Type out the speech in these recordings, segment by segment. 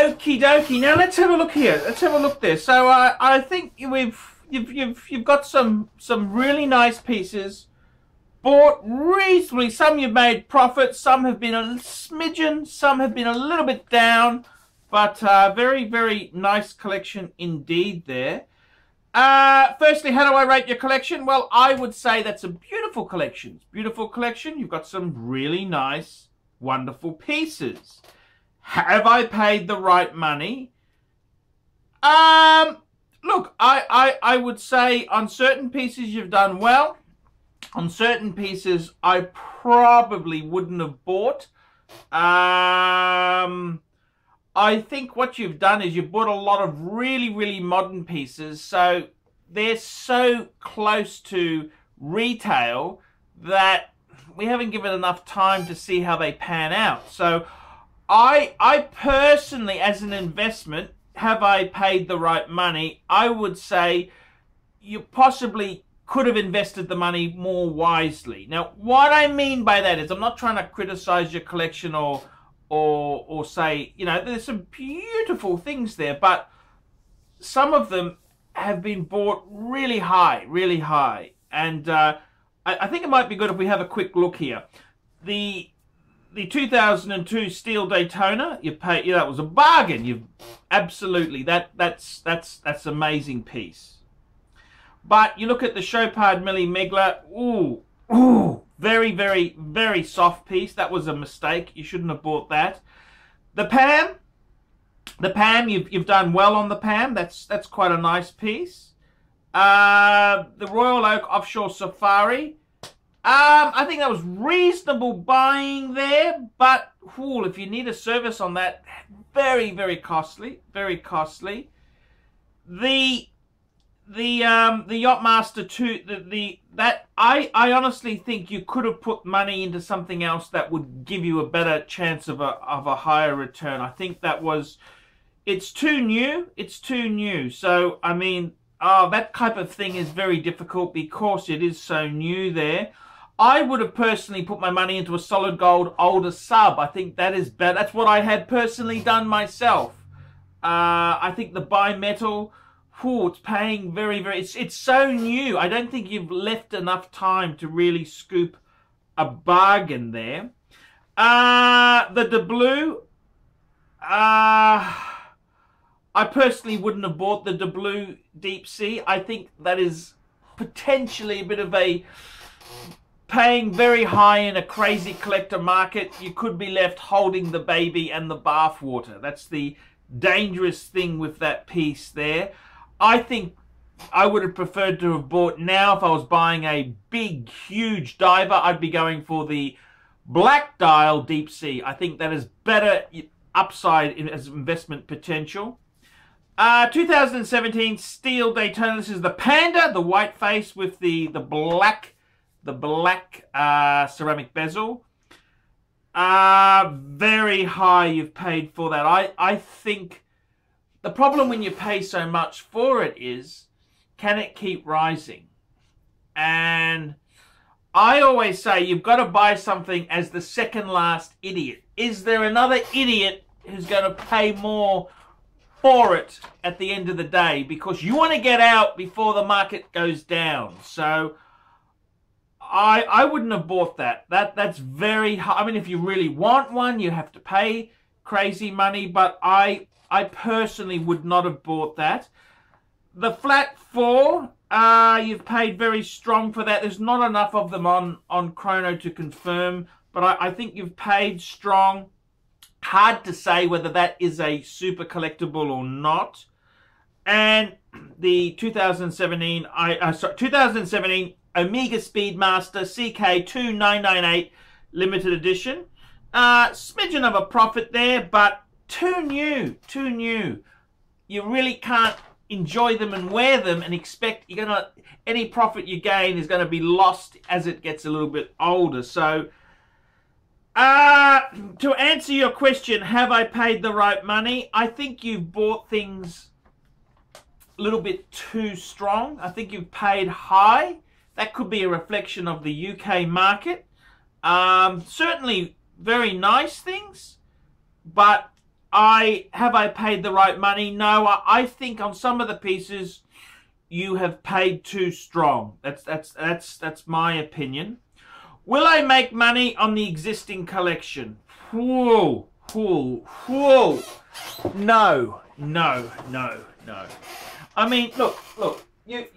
Okie dokie. Now let's have a look here. Let's have a look there. So I think you've got some really nice pieces. Bought reasonably. Some you've made profit. Some have been a smidgen. Some have been a little bit down. But very, very nice collection indeed there. Firstly, how do I rate your collection? Well, I would say that's a beautiful collection. Beautiful collection. You've got some really nice, wonderful pieces. Have I paid the right money? Look, I would say on certain pieces you've done well. On certain pieces I probably wouldn't have bought. I think what you've done is you've bought a lot of really, really modern pieces. So they're so close to retail that we haven't given enough time to see how they pan out. So I personally, as an investment, have I paid the right money? I would say you possibly could have invested the money more wisely. Now, what I mean by that is I'm not trying to criticize your collection or say, you know, there's some beautiful things there, but some of them have been bought really high, really high. And I think it might be good if we have a quick look here. The 2002 steel Daytona, you pay, that was a bargain. You absolutely, that's amazing piece. But you look at the Chopard Millie Megler, ooh, very, very, very soft piece. That was a mistake. You shouldn't have bought that. The Pam, you've done well on the Pam. That's quite a nice piece. The Royal Oak Offshore Safari. I think that was reasonable buying there, but if you need a service on that, very, very costly, very costly. The Yachtmaster 2, I honestly think you could have put money into something else that would give you a better chance of a higher return. I think it's too new. It's too new. So I mean, that type of thing is very difficult because it is so new there. I would have personally put my money into a solid gold older sub. I think that is better. That's what I had personally done myself. I think the bimetal, it's paying very, very... It's so new. I don't think you've left enough time to really scoop a bargain there. The Doubloon, I personally wouldn't have bought the Doubloon Deep Sea. I think that is potentially a bit of a... Paying very high in a crazy collector market, you could be left holding the baby and the bathwater. That's the dangerous thing with that piece there. I think I would have preferred to have bought now. If I was buying a big, huge diver, I'd be going for the Black Dial Deep Sea. I think that is better upside as investment potential. 2017 Steel Daytona. This is the Panda, the white face with the black ceramic bezel. Very high you've paid for that. I think the problem when you pay so much for it is, can it keep rising? And I always say you've got to buy something as the second last idiot. Is there another idiot who's going to pay more for it at the end of the day? Because you want to get out before the market goes down. So I wouldn't have bought that. That's very high. I mean, if you really want one, you have to pay crazy money, but I personally would not have bought that. The Flat 4, you've paid very strong for that. There's not enough of them on Chrono to confirm, but I think you've paid strong. Hard to say whether that is a super collectible or not. And the 2017 Omega Speedmaster CK2998 limited edition. Smidgen of a profit there, but too new. You really can't enjoy them and wear them and expect any profit you gain is going to be lost as it gets a little bit older. So to answer your question, have I paid the right money? I think you've bought things a little bit too strong. I think you've paid high. That could be a reflection of the UK market. Certainly very nice things, but have I paid the right money? No, I think on some of the pieces you have paid too strong. That's my opinion. Will I make money on the existing collection? Whoa, whoa, whoa. No. I mean, look. You've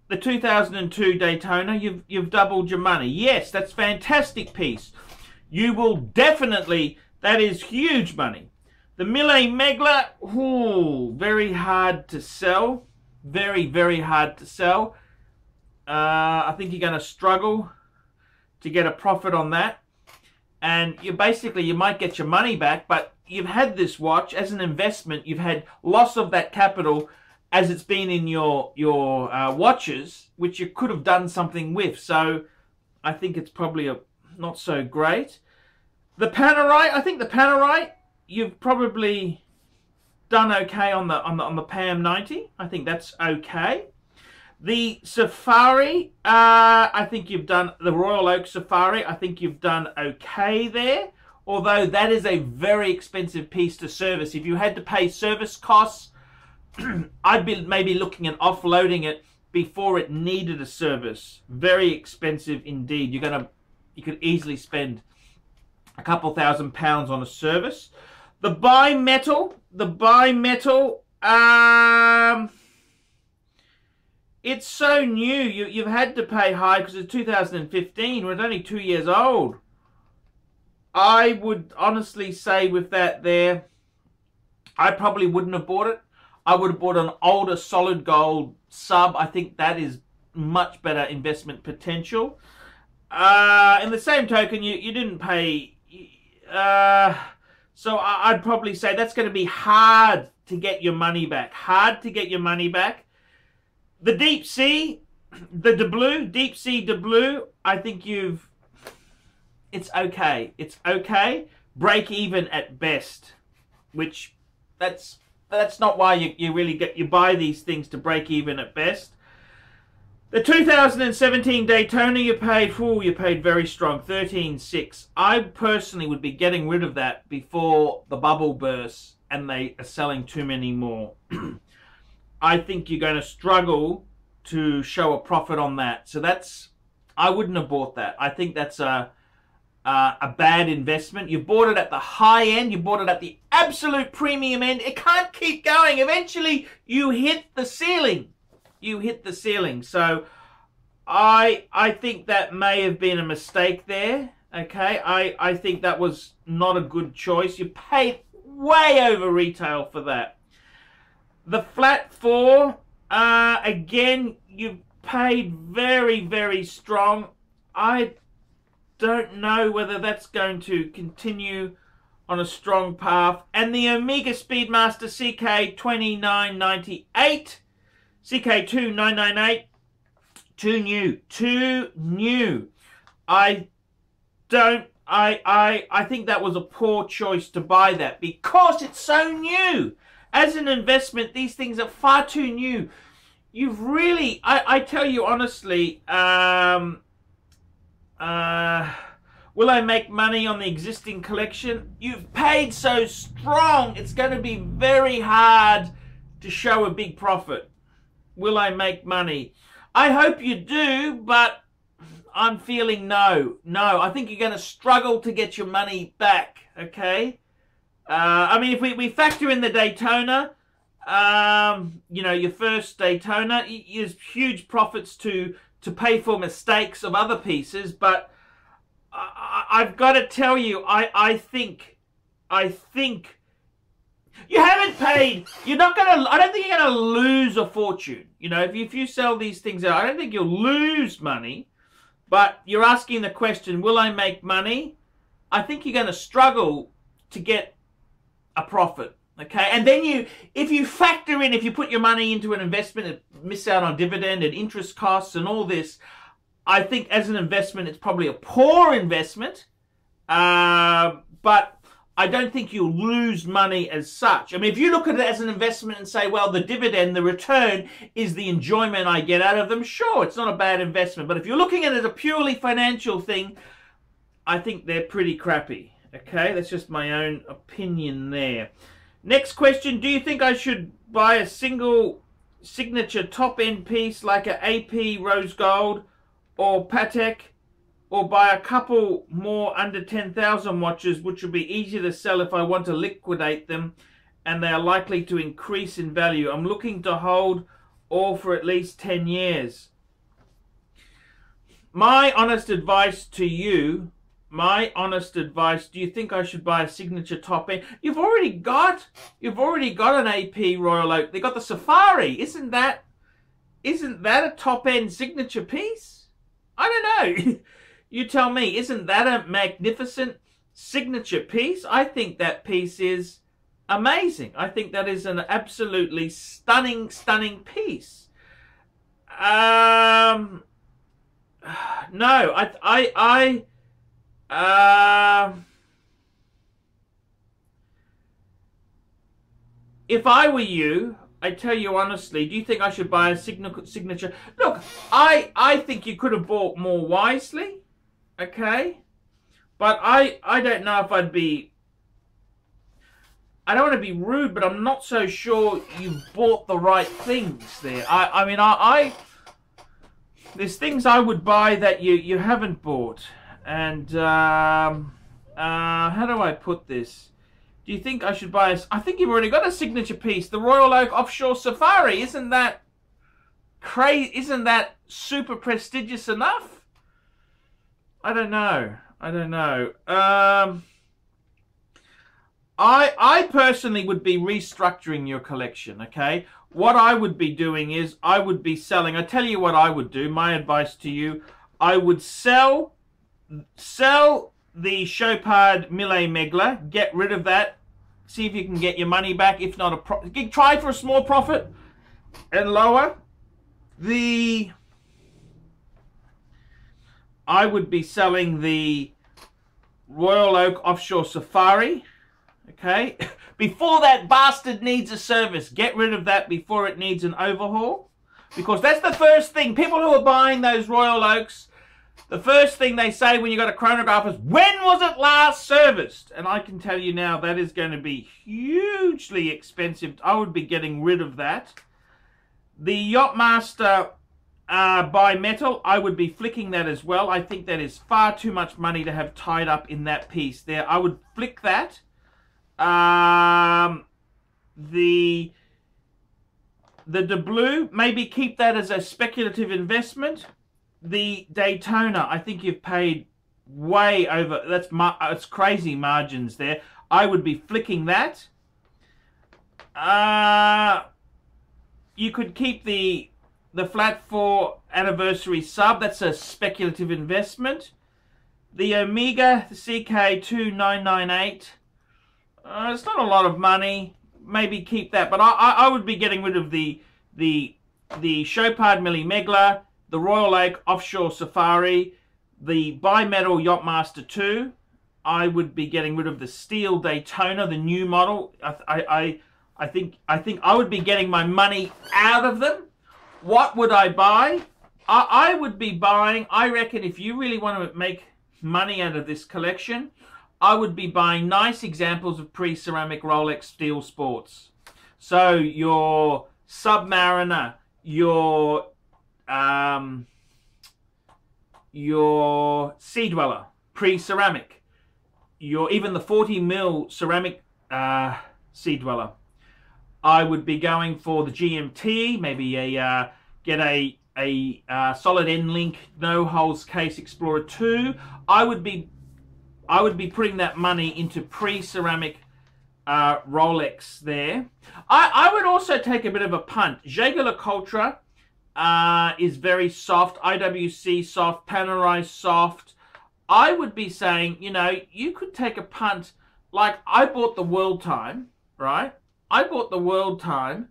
the 2002 Daytona. You've doubled your money. Yes, that's fantastic piece. You will definitely. That is huge money. The Mille Megla. Ooh, very hard to sell. Very hard to sell. I think you're going to struggle to get a profit on that. And you might get your money back, but you've had this watch as an investment. You've had loss of that capital as it's been in your watches, which you could have done something with. So I think it's probably not so great. The Panerai, I think the Panerai, you've probably done okay on the PAM 90. I think that's okay. The Safari, I think you've done the Royal Oak Safari. I think you've done okay there. Although that is a very expensive piece to service. If you had to pay service costs, I'd be maybe looking at offloading it before it needed a service. Very expensive indeed. You could easily spend a couple £1,000 on a service. The bimetal, it's so new. You've had to pay high because it's 2015. We're only 2 years old. I would honestly say with that there, I probably wouldn't have bought it. I would have bought an older solid gold sub. I think that is much better investment potential. In the same token, you didn't pay. So I'd probably say that's going to be hard to get your money back. Hard to get your money back. The Deep Sea, Deep Sea de Blue, I think it's okay. It's okay. Break even at best, which that's not why you buy these things, to break even at best. The 2017 Daytona, you paid very strong, 13.6. I personally would be getting rid of that before the bubble bursts and they are selling too many more. I think you're going to struggle to show a profit on that. So I wouldn't have bought that. I think that's a bad investment. You bought it at the high end. You bought it at the absolute premium end. It can't keep going. Eventually, you hit the ceiling. So I think that may have been a mistake there. Okay, I think that was not a good choice. You paid way over retail for that. The Flat 4, again, you paid very strong. I don't know whether that's going to continue on a strong path. And the Omega Speedmaster CK2998, CK2998, too new. I think that was a poor choice to buy that because it's so new. As an investment, these things are far too new. You've really, I tell you honestly, will I make money on the existing collection? You've paid so strong, it's going to be very hard to show a big profit. Will I make money? I hope you do, but I'm feeling no. I think you're going to struggle to get your money back, okay? I mean, if we factor in the Daytona, your first Daytona, there's huge profits to pay for mistakes of other pieces, but I've got to tell you, I think you haven't paid. I don't think you're gonna lose a fortune. If you sell these things out, I don't think you'll lose money. But you're asking the question, will I make money? I think you're going to struggle to get a profit. Okay, and then if you factor in, if you put your money into an investment and miss out on dividend and interest costs and all this, I think as an investment, it's probably a poor investment. But I don't think you'll lose money as such. I mean, if you look at it as an investment and say, well, the dividend, the return is the enjoyment I get out of them, sure, it's not a bad investment. But if you're looking at it as a purely financial thing, I think they're pretty crappy. Okay, that's just my own opinion there. Next question, do you think I should buy a single signature top-end piece like an AP Rose Gold or Patek, or buy a couple more under 10,000 watches, which will be easier to sell if I want to liquidate them, and they are likely to increase in value? I'm looking to hold all for at least 10 years. My honest advice to you, do you think I should buy a signature top end? You've already got an AP Royal Oak. They got the Safari. Isn't that a top end signature piece? I don't know. You tell me. Isn't that a magnificent signature piece? I think that piece is amazing. I think that is an absolutely stunning piece. No, if I were you, I tell you honestly, do you think I should buy a signature? Look, I think you could have bought more wisely, okay? But I don't know if I'd be... I don't want to be rude, but I'm not so sure you've bought the right things there. I mean, there's things I would buy that you haven't bought. And how do I put this? Do you think I should buy a... I think you've already got a signature piece. The Royal Oak Offshore Safari. Isn't that crazy? Isn't that super prestigious enough? I don't know. I personally would be restructuring your collection, okay? What I would be doing is I would be selling. I tell you what I would do. My advice to you, I would sell the Chopard Millet Megler. Get rid of that. See if you can get your money back. If not, try for a small profit and lower. I would be selling the Royal Oak Offshore Safari. Okay, before that bastard needs a service, get rid of that before it needs an overhaul, because that's the first thing. People who are buying those Royal Oaks, the first thing they say when you got a chronograph is, when was it last serviced? And I can tell you now that is going to be hugely expensive. I would be getting rid of that. The Yachtmaster bimetal, I would be flicking that as well. I think that is far too much money to have tied up in that piece there. I would flick that. The De Blue, maybe keep that as a speculative investment. The Daytona, I think you've paid way over. It's crazy margins there. I would be flicking that. You could keep the Flat 4 anniversary sub. That's a speculative investment. The Omega, the CK2998. It's not a lot of money. Maybe keep that, but I would be getting rid of the Chopard Millet Megler, the Royal Oak Offshore Safari, the bimetal Yachtmaster 2. I would be getting rid of the steel Daytona, the new model. I think I would be getting my money out of them. What would I buy? I would be buying. I reckon if you really want to make money out of this collection, I would be buying nice examples of pre-ceramic Rolex steel sports. So your Submariner, your Sea Dweller, pre-ceramic, even the 40mm ceramic Sea Dweller. I would be going for the GMT, maybe get a solid end-link no holes case Explorer 2. I would be putting that money into pre-ceramic Rolex there. I would also take a bit of a punt. Jaeger-LeCoultre is very soft, IWC soft, Panerai soft. I would be saying, you know, you could take a punt. Like, I bought the World Time, right? I bought the World Time,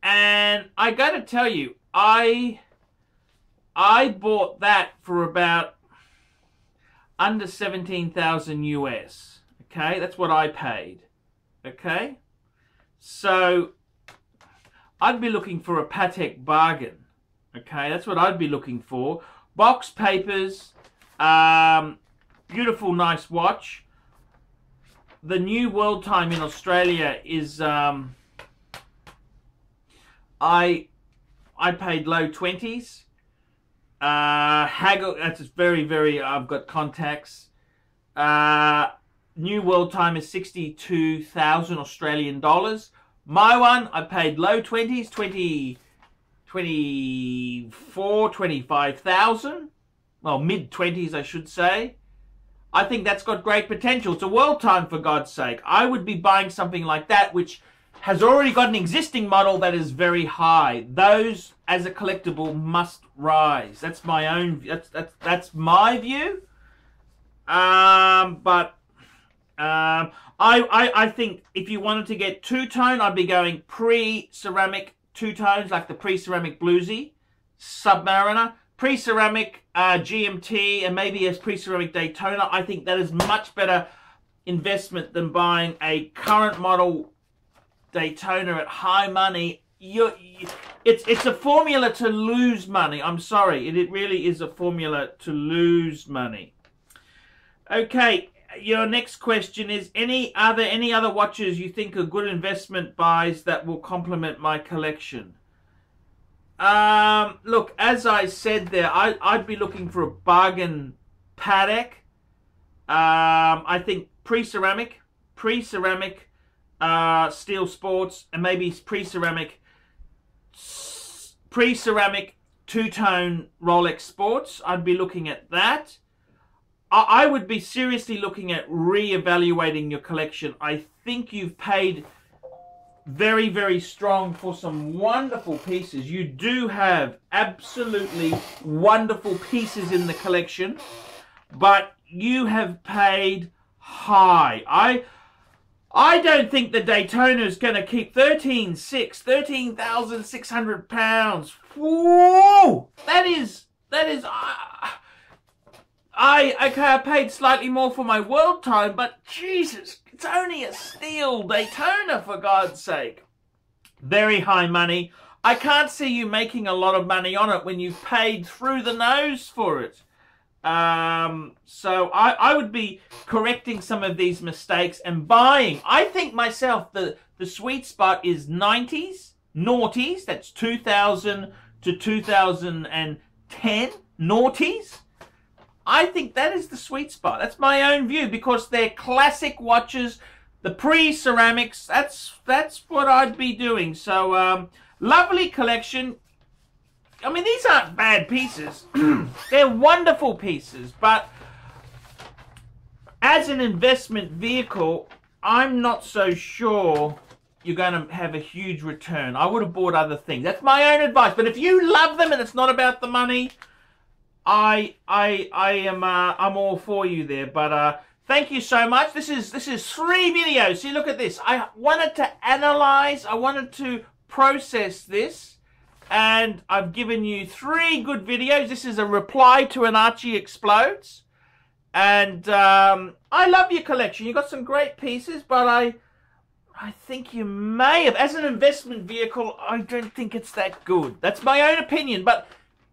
and I got to tell you, I bought that for about under 17,000 US. Okay, that's what I paid. Okay, so I'd be looking for a Patek bargain. Okay, that's what I'd be looking for. Box papers, beautiful, nice watch. The new world time in Australia is, I paid low 20s. Haggle, that's very, very, I've got contacts. New world time is 62,000 Australian dollars. My one, I paid low 20s, 24, 25,000. Well, mid 20s, I should say. I think that's got great potential. It's a world time, for God's sake. I would be buying something like that, which has already got an existing model that is very high. Those, as a collectible, must rise. That's my own. That's my view. I think if you wanted to get two-tone, I'd be going pre-ceramic two-tones, like the pre-ceramic Bluesy, Submariner, pre-ceramic GMT, and maybe a pre-ceramic Daytona. I think that is much better investment than buying a current model Daytona at high money. It's a formula to lose money. I'm sorry, it really is a formula to lose money. Okay, your next question is, any other watches you think are good investment buys that will complement my collection? Look, as I said there, I'd be looking for a bargain Patek. I think pre-ceramic, steel sports, and maybe pre-ceramic two-tone Rolex sports. I'd be looking at that. I would be seriously looking at re-evaluating your collection. I think you've paid very, very strong for some wonderful pieces. You do have absolutely wonderful pieces in the collection, but you have paid high. I don't think the Daytona is going to keep 13,600 pounds. Whoa! That is. I paid slightly more for my world time, but Jesus, it's only a steel Daytona, for God's sake. Very high money. I can't see you making a lot of money on it when you've paid through the nose for it. So I would be correcting some of these mistakes and buying. I think myself the sweet spot is 90s, noughties, that's 2000 to 2010, noughties. I think that is the sweet spot. That's my own view, because they're classic watches, the pre-ceramics. That's what I'd be doing. So lovely collection. I mean, these aren't bad pieces. They're wonderful pieces, but as an investment vehicle, I'm not so sure you're going to have a huge return. I would have bought other things. That's my own advice. But if you love them and it's not about the money, I'm all for you there. But thank you so much. This is 3 videos. See, look at this. I wanted to analyze. I wanted to process this, and I've given you 3 good videos. This is a reply to an Archie Explodes, and I love your collection. You got some great pieces, but I think you may have, as an investment vehicle, I don't think it's that good. That's my own opinion, but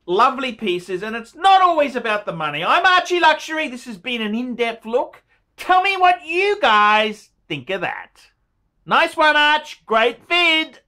lovely pieces, and it's not always about the money. I'm Archie Luxury. This has been an in-depth look. Tell me what you guys think of that. Nice one, Arch. Great vid.